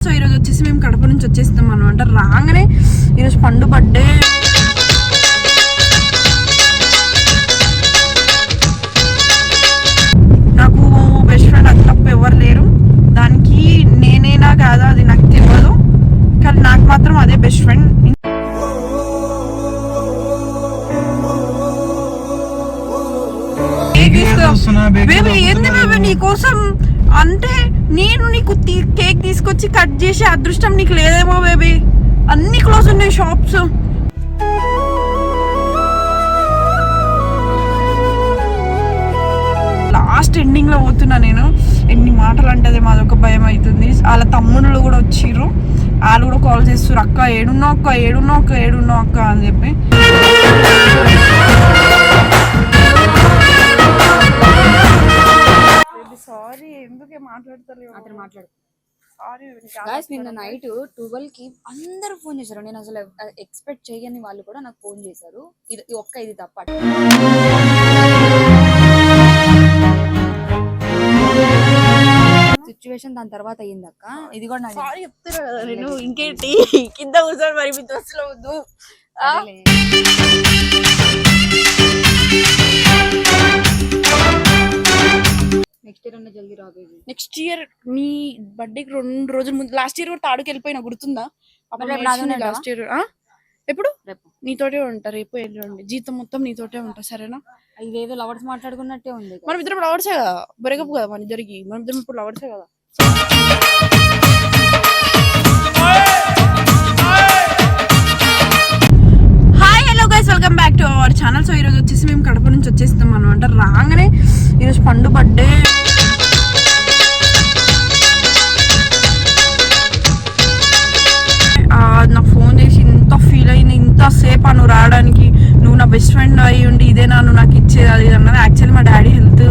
So ఈరోజు వచ్చేసి మేము కడప నుంచి వచ్చేస్తాం అనమాట. రాగానే ఈరోజు పండు బర్త్డే. నాకు బెస్ట్ ఫ్రెండ్ అది తప్ప ఎవరు లేరు. దానికి నేనేనా కాదా అది నాకు తెలియదు, కానీ నాకు మాత్రం అదే బెస్ట్ ఫ్రెండ్. బేబీ ఏంది బేబీ నీకోసం అంటే నేను నీకు కేక్ తీసుకొచ్చి కట్ చేసే అదృష్టం నీకు లేదేమో బేబీ. అన్ని క్లోజ్ ఉన్నాయి షాప్స్. లాస్ట్ ఎండింగ్ లో పోతున్నా నేను. ఎన్ని మాటలు అంటే మాదొక భయం అవుతుంది. వాళ్ళ తమ్ముళ్ళు కూడా వచ్చిర్రు, వాళ్ళు కూడా కాల్ చేస్తారు, అక్క ఏడున్నావు అక్క ఏడున్నావు అక్క ఏడున్నావు అక్క అని చెప్పి. సారీ ఎందుకే మాట్లాడతలేవు అతను మాట్లాడు. సారీ నిన్న నైట్ 12కి అందరూ ఫోన్ చేశారు. నేను అసలు ఎక్స్పెక్ట్ చేయని వాళ్ళు కూడా నాకు ఫోన్ చేశారు. ఇది తప్ప సిచ్యువేషన్ దాని తర్వాత అయ్యిందక్క. ఇది కూడా సారీ చెప్తున్నా కదా నేను. ఇంకేంటి కింద కూర్చొని మరి మీ బస్సులో వద్దు. నెక్స్ట్ ఇయర్ అన్న జల్దీ రాబోయేది. నెక్స్ట్ ఇయర్ నీ బర్త్డేకి 2 రోజుల ముందు. లాస్ట్ ఇయర్ కూడా తాడుకి వెళ్ళిపోయినా గుర్తుందా? లాస్ట్ ఇయర్ ఎప్పుడు నీతోటే ఉంటా. రేపు ఎల్లుండి జీతం మొత్తం నీతోటే ఉంటా, సరేనా? ఇదేదో లవర్స్ మాట్లాడుకున్నట్టే ఉంది. మనం ఇద్దరం లవర్సే కదా, బ్రేకప్ కదా మన ఇద్దరికి. మనం ఇద్దరం ఇప్పుడు లవర్సే కదా. Hi hello guys, welcome back to our channel. So ఈరోజు వచ్చేసి మేము కడప నుంచి వచ్చేస్తాం అనమాట. రాగానే ఈరోజు పండు బర్త్డే. నాకు ఫోన్ చేసి ఇంత ఫీల్ అయింది, ఇంతసేపు నువ్వు రావడానికి, నువ్వు నా బెస్ట్ ఫ్రెండ్ అయ్యి ఉండి ఇదేనా నువ్వు నాకు ఇచ్చేది అది అన్నది. యాక్చువల్లీ మా డాడీ హెల్త్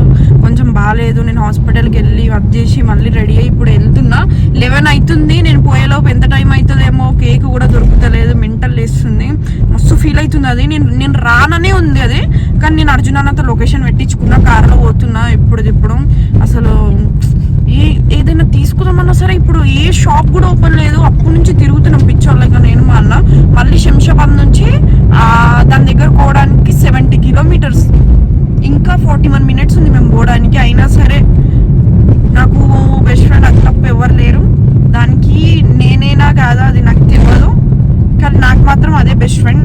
కొంచెం బాగాలేదు. నేను హాస్పిటల్కి వెళ్ళి వర్క్ చేసి మళ్ళీ రెడీ అయ్యి ఇప్పుడు వెళ్తున్నా. 11 అవుతుంది. నేను పోయేలోపు ఎంత టైం అవుతుందేమో, కేక్ కూడా దొరుకుతలేదు, మెంటల్ వేస్తుంది, మస్తు ఫీల్ అవుతుంది. అది నేను రాననే ఉంది అది, కానీ నేను అర్జున్ అన్నతో లొకేషన్ పెట్టించుకున్నా, కార్లో పోతున్నా ఇప్పుడు. అసలు ఏదైనా తీసుకుందామన్నా సరే ఇప్పుడు ఏ షాప్ కూడా ఓపెన్ లేదు. అప్పటి నుంచి తిరుగుతున్నాం పిచ్చోళ్ళగా నేను మా అన్న. మళ్ళీ శంషాబాద్ నుంచి దాని దగ్గర పోవడానికి 70 కిలోమీటర్స్, ఇంకా 41 మినిట్స్ ఉంది మేము పోవడానికి. అయినా సరే నాకు బెస్ట్ ఫ్రెండ్ అది తప్ప ఎవరు లేరు. దానికి నేనేనా కాదా అది నాకు తెలియదు, కానీ నాకు మాత్రం అదే బెస్ట్ ఫ్రెండ్.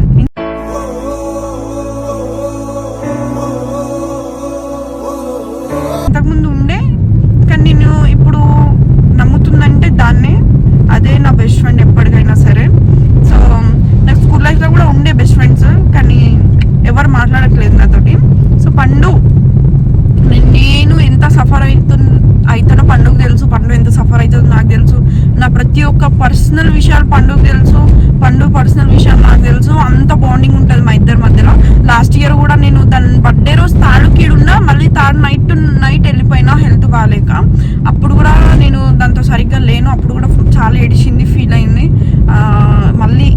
అంతకుముందు ఉండే, కానీ నేను ఇప్పుడు నమ్ముతుందంటే దాన్నే, అదే నా బెస్ట్ ఫ్రెండ్ ఎప్పటికైనా సరే. సో నాకు స్కూల్ లైఫ్లో కూడా ఉండే బెస్ట్ ఫ్రెండ్స్, కానీ ఎవరు మాట్లాడట్లేదు నాతోటి. సో పండు, నేను ఎంత సఫర్ అవుతానో పండుగ తెలుసు, పండు ఎంత సఫర్ అవుతుందో నాకు తెలుసు. నా ప్రతి ఒక్క పర్సనల్ విషయాలు పండుగ తెలుసు, పండు పర్సనల్ విషయాలు నాకు తెలుసు. అంత బాండింగ్ ఉంటుంది మా ఇద్దరి మధ్యలో. లాస్ట్ ఇయర్ కూడా నేను దాని బర్త్డే రోజు తాడుకీడున్నా, మళ్ళీ తాడు నైట్ వెళ్ళిపోయినా హెల్త్ బాగాలేక. అప్పుడు కూడా నేను దాంతో సరిగ్గా లేను. అప్పుడు కూడా చాలా ఏడిచింది, ఫీల్ అయింది. మళ్ళీ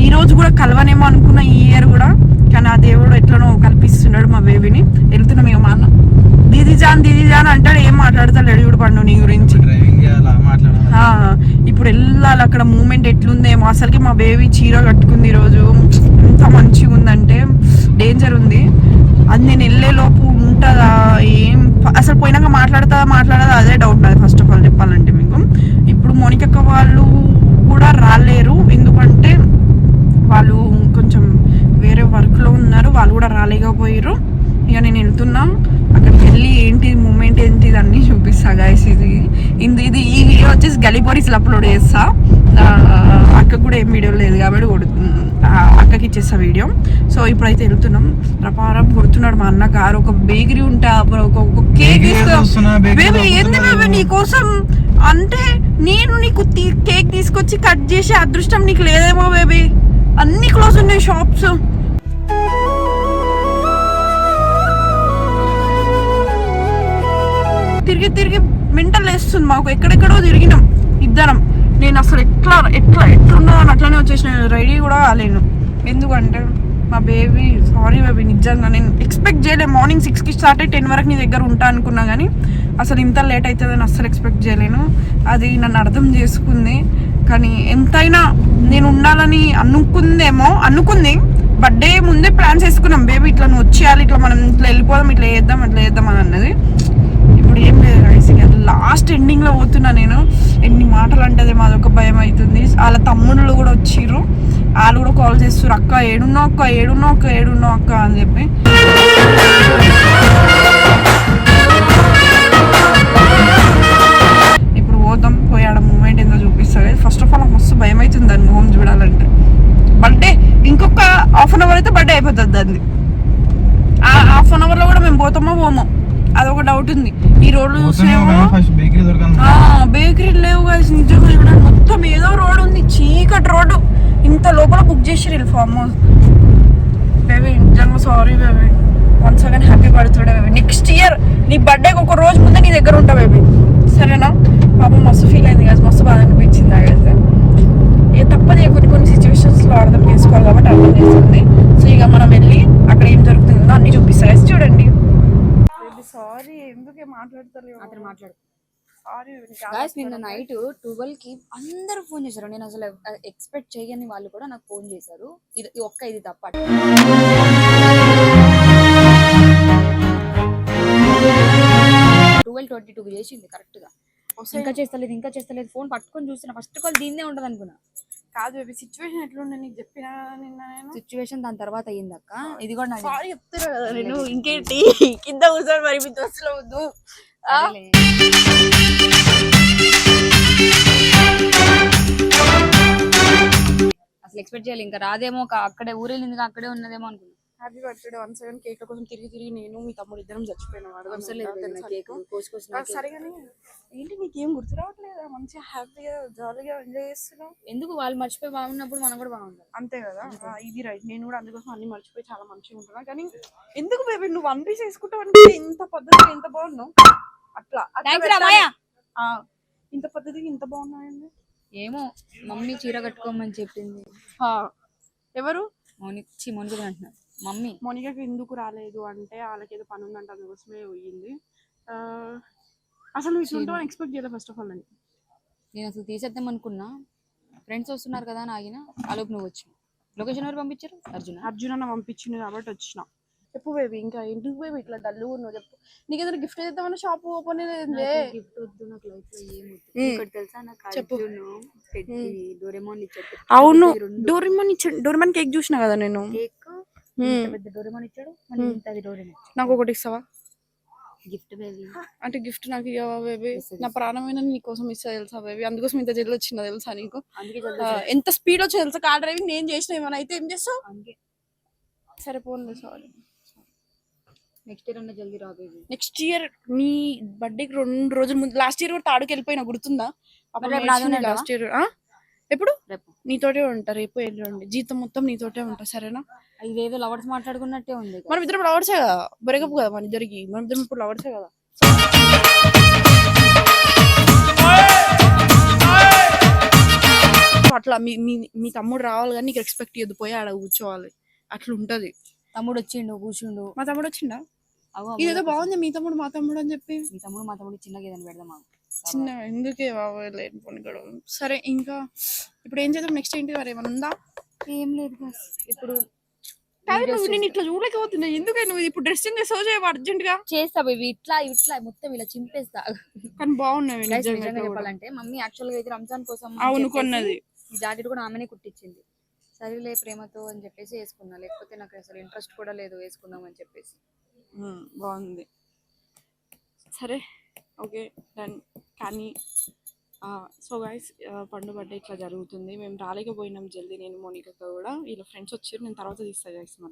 ఈ రోజు కూడా కలవనేమో అనుకున్న ఈ ఇయర్ కూడా, కానీ ఆ దేవుడు ఎట్లనో కల్పిస్తున్నాడు మా బేబీని. వెళ్తున్నాం ఇక మా అన్న దీదీ జాన్ అంటాడు, ఏం మాట్లాడతాడు ఇప్పుడు పండు నీ గురించి. ఇప్పుడు వెళ్ళాలి అక్కడ. మూమెంట్ ఎట్లుందేమో అసలుకి. మా బేబీ చీర కట్టుకుంది ఈరోజు, ఎంత మంచిగా ఉందంటే డేంజర్ ఉంది. అది నేను వెళ్ళే లోపు ఉంటుందా ఏం, అసలు పోయినాక మాట్లాడదా అదే డౌట్ నాది ఫస్ట్ ఆఫ్ ఆల్ చెప్పాలంటే మీకు. ఇప్పుడు మోనికక్క వాళ్ళు కూడా రాలేరు, ఎందుకంటే వాళ్ళు కొంచెం వేరే వర్క్లో ఉన్నారు. వాళ్ళు కూడా రాలేకపోయారు. ఇక నేను వెళ్తున్నా అక్కడికి వెళ్ళి ఏంటి మూమెంట్ ఏంటి ఇది అన్నీ చూపిస్తా గైస్. ఇది ఈ వీడియో వచ్చేసి గలీపోరీస్లో అప్లోడ్ చేస్తా. అక్క కూడా ఏం వీడియో లేదు కాబట్టి అక్కకి ఇచ్చేస్తా వీడియో. సో ఇప్పుడైతే వెళ్తున్నాం. రపారం కొడుతున్నాడు మా అన్న గారు. ఒక బేకరీ ఉంటే ఒక కేక్ బేబీ ఏంది బేబీ నీకోసం అంటే నేను నీకు కేక్ తీసుకొచ్చి కట్ చేసే అదృష్టం నీకు లేదేమో బేబీ. అన్ని క్లోజ్ ఉన్నాయి షాప్స్. తిరిగి మెంటల్ వేస్తుంది మాకు. ఎక్కడెక్కడో తిరిగినాం ఇద్దరం. నేను అసలు ఎట్లున్నదో అని అట్లానే వచ్చేసిన. రెడీ కూడా కాలేను, ఎందుకంటే మా బేబీ. సారీ బేబీ, నిజంగా నేను ఎక్స్పెక్ట్ చేయలేదు. మార్నింగ్ 6కి స్టార్ట్ అయ్యి 10 వరకు నీ దగ్గర ఉంటా అనుకున్నా, కానీ అసలు ఇంత లేట్ అవుతుందని అస్సలు ఎక్స్పెక్ట్ చేయలేను. అది నన్ను అర్థం చేసుకుంది. కానీ ఎంతైనా నేను ఉండాలని అనుకుంది. బర్త్డే ముందే ప్లాన్స్ వేసుకున్నాం, బేబీ ఇట్లా నువ్వు వచ్చేయాలి, ఇట్లా మనం ఇట్లా వెళ్ళిపోదాం, ఇట్లా చేద్దాం అని అన్నది. ఇప్పుడు ఏం లేదు గైస్, లాస్ట్ ఎండింగ్లో పోతున్నా నేను. ఎన్ని మాటలు అంటది, మాదొక భయం అవుతుంది. వాళ్ళ తమ్ముళ్ళు కూడా వచ్చిర్రు, వాళ్ళు కూడా కాల్ చేస్తారు, అక్క ఏడున్నావు అక్క అని చెప్పి. ఇప్పుడు పోతాం, పోయి ఆడ మూమెంట్ ఏందో చూపిస్తుంది. ఫస్ట్ ఆఫ్ ఆల్ నాకు మస్తు భయం అవుతుంది దాని మొహం చూడాలంటే. బర్త్డే ఇంకొక హాఫ్ అన్ అవర్ అయితే బర్త్డే అయిపోతుంది దాన్ని. ఆ హాఫ్ అన్ అవర్లో కూడా మేము పోమో అదొక డౌట్ ఉంది. ఈ రోడ్లు చూసేమో బేకరీ లేవు కదా నిజంగా. చూడండి మొత్తం ఏదో రోడ్ ఉంది, చీకటి రోడ్డు. ఇంత లోపల బుక్ చేసిర్రు ఫామ్ హౌస్. బేబీ నిజంగా sorry baby, once again happy birthday baby. Next year నీ బర్త్డేకి ఒక రోజు ముందే నీ దగ్గర ఉంటా బేబీ, సరేనా? పాపం మస్తు ఫీల్ అయింది కదా, మస్తు బాగా అనిపించింది అయితే. ఇక తప్పదు, కొన్ని సిచ్యువేషన్స్లో అర్థం చేసుకోవాలి కాబట్టి అర్థం చేస్తుంది. సో ఇక మనం వెళ్ళి అక్కడ ఏం జరుగుతుందో అన్ని చూపిస్తాయి చూడండి. సారీ ఎందుకే మాట్లాడతలేవు, అతను మాట్లాడు. సారీ గాయ్స్, నిన్న నైట్ 12 కి అందరూ ఫోన్ చేశారు. నేను అసలు ఎక్స్పెక్ట్ చేయని వాళ్ళు కూడా నాకు ఫోన్ చేశారు. ఇది తప్ప 12:22 చేసింది కరెక్ట్ గా. ఇంకా చేస్తలేదు ఫోన్ పట్టుకొని చూస్తున్నా. ఫస్ట్ కాల్ దీన్నే ఉంటది అనుకున్నా. కాదు బేబీ, సిచ్యువేషన్ ఎట్లుండే నీకు చెప్పినా నిన్న నేను. సిచ్యువేషన్ దాని తర్వాత అయ్యింది అక్క. ఇది కూడా నాకు సారీ చెప్తారు కదా నేను. ఇంకేంటి కింద కూర్చొని మరి మీ దోస్తులో వద్దు. అసలు ఎక్స్పెక్ట్ చేయాలి, ఇంకా రాదేమో, అక్కడే ఊరెళ్ళింది, అక్కడే ఉన్నదేమో అనుకున్నా. Happy birthday once again. Cake కోసం తిరిగి నేను మీ తమ్ముడు ఇద్దరం చచ్చిపోయినాం. సరే కానీ ఏంటి నీకేం గుర్తు రావట్లేదా? మంచిగా హ్యాపీగా జాలీగా ఎంజాయ్ చేస్తున్నావు. ఎందుకు వాళ్ళు మర్చిపోయి బాగున్నప్పుడు మనం కూడా బాగుంటాం, అంతే కదా. ఇది రైట్, నేను కూడా అందుకోసం అన్ని మర్చిపోయి చాలా మంచిగా ఉంటున్నా. కానీ ఎందుకు బేబీ నువ్వు వన్ పీస్ వేసుకుంటావు అంటే ఇంత పద్ధతిగా ఎంత బాగున్నావు. అట్లా ఇంత పద్ధతిగా ఇంత బాగున్నాయండి. ఏమో మమ్మీ చీర కట్టుకోమని చెప్పింది. ఎవరు? మోనిక అంటున్నారు. మమ్మీ మోనికకి ఎందుకు రాలేదు అంటే వాళ్ళకి ఏదో పని ఉందంట, అందుకోసమే పోయింది. అసలు ఇట్లా ఎక్స్పెక్ట్ చేయలేదు ఫస్ట్ ఆఫ్ ఆల్ అని. నేను అసలు తీసేద్దాం అనుకున్నా, ఫ్రెండ్స్ వస్తున్నారు కదా అని ఆగిన. ఆలోపు నువ్వు వచ్చి లొకేషన్ ఎవరు పంపించారు? అర్జున్ అన్న పంపించింది కాబట్టి వచ్చిన. చెప్పు బేబీ, ఇంకా ఎందుకు బేబీ ఇట్లా డల్లు నువ్వు చెప్పు. నీకు ఏదైనా గిఫ్ట్ చేద్దామని షాప్ ఓపెన్ గిఫ్ట్ వద్దు, నాకు లైఫ్ లో ఏమొద్దు. తెలుసా నాకు చెప్పు. డోరేమోన్ ఇచ్చాడు. అవును, డోరేమోన్ కేక్ చూసిన కదా నేను. కేక్ పెద్ద డోరేమోన్ ఇచ్చాడు, డోరేమోన్. నాకు ఒకటి ఇస్తావా గిఫ్ట్ బేబీ? అంటే గిఫ్ట్ నాకు ఇవ్వవా బేబీ? నా ప్రాణమైన నీకోసం ఇస్తా తెలుసా బేబీ? అందుకోసం ఇంత జల్ది వచ్చిందా తెలుసా నీకు? ఎంత స్పీడ్ వచ్చి తెలుసా కార్ డ్రైవింగ్ నేను చేసిన. ఏమైనా అయితే ఏం చేస్తావు? సరే పోన్లే, సారీ. నెక్స్ట్ ఇయర్ అన్న జల్దీ రా బేబీ. నెక్స్ట్ ఇయర్ నీ బర్త్డేకి 2 రోజుల ముందు. లాస్ట్ ఇయర్ కూడా తాడుకి వెళ్ళిపోయినా, గుర్తుందా? లాస్ట్ ఇయర్ ఎప్పుడు నీతోటే ఉంటా, రేపు ఎల్లుండి జీతం మొత్తం నీతోటే ఉంటా, సరేనా? ఇదేదో లవర్స్ మాట్లాడుకున్నట్టే ఉంది. మనం ఇద్దరం లవర్సే కదా, బ్రేకప్ కదా మన ఇద్దరికి. మనం ఇద్దరం ఇప్పుడు లవర్సే కదా. అట్లా మీ తమ్ముడు రావాలి కానీ నీకు ఎక్స్పెక్ట్ చేయదు, పోయి ఆడ కూర్చోవాలి, అట్లా ఉంటది. తమ్ముడు వచ్చిండు, కూర్చుండు. మా తమ్ముడు వచ్చిండా? ఇదేదో బాగుంది, మీ తమ్ముడు మా తమ్ముడు అని చెప్పి. మీ తమ్ముడు మా తమ్ముడు చిన్నగా ఏదైనా పెడదామా? చిన్న ఎందుకే బాబు లేని పోనీ గొడవ. సరే ఇంకా ఇప్పుడు ఏం చేద్దాం? నెక్స్ట్ ఏంటి మరి, ఏమైనా ఉందా? ఏం లేదు ఇప్పుడు. నేను ఇట్లా చూడలేకపోతున్నా, ఎందుకే నువ్వు ఇప్పుడు డ్రెస్సింగ్ సో చేయవు అర్జెంట్ గా? చేస్తా బేబీ, ఇట్లా మొత్తం ఇలా చింపేస్తా. కానీ బాగున్నాయి చెప్పాలంటే. మమ్మీ యాక్చువల్ గా అయితే రంజాన్ కోసం అవును కొన్నది. ఈ జాకెట్ కూడా ఆమెనే కుట్టించింది. సరేలే ప్రేమతో అని చెప్పేసి వేసుకున్నా, లేకపోతే నాకు అసలు ఇంట్రెస్ట్ కూడా లేదు వేసుకుందాం అని చెప్పేసి. బాగుంది, సరే ఓకే డన్. కానీ సో గైస్, పండు బర్త్డే ఇట్లా జరుగుతుంది. మేము రాలేకపోయినాం జల్దీ, నేను మోనిక కూడా. వీళ్ళ ఫ్రెండ్స్ వచ్చారు, నేను తర్వాత తీస్తాను గైస్ మళ్ళీ.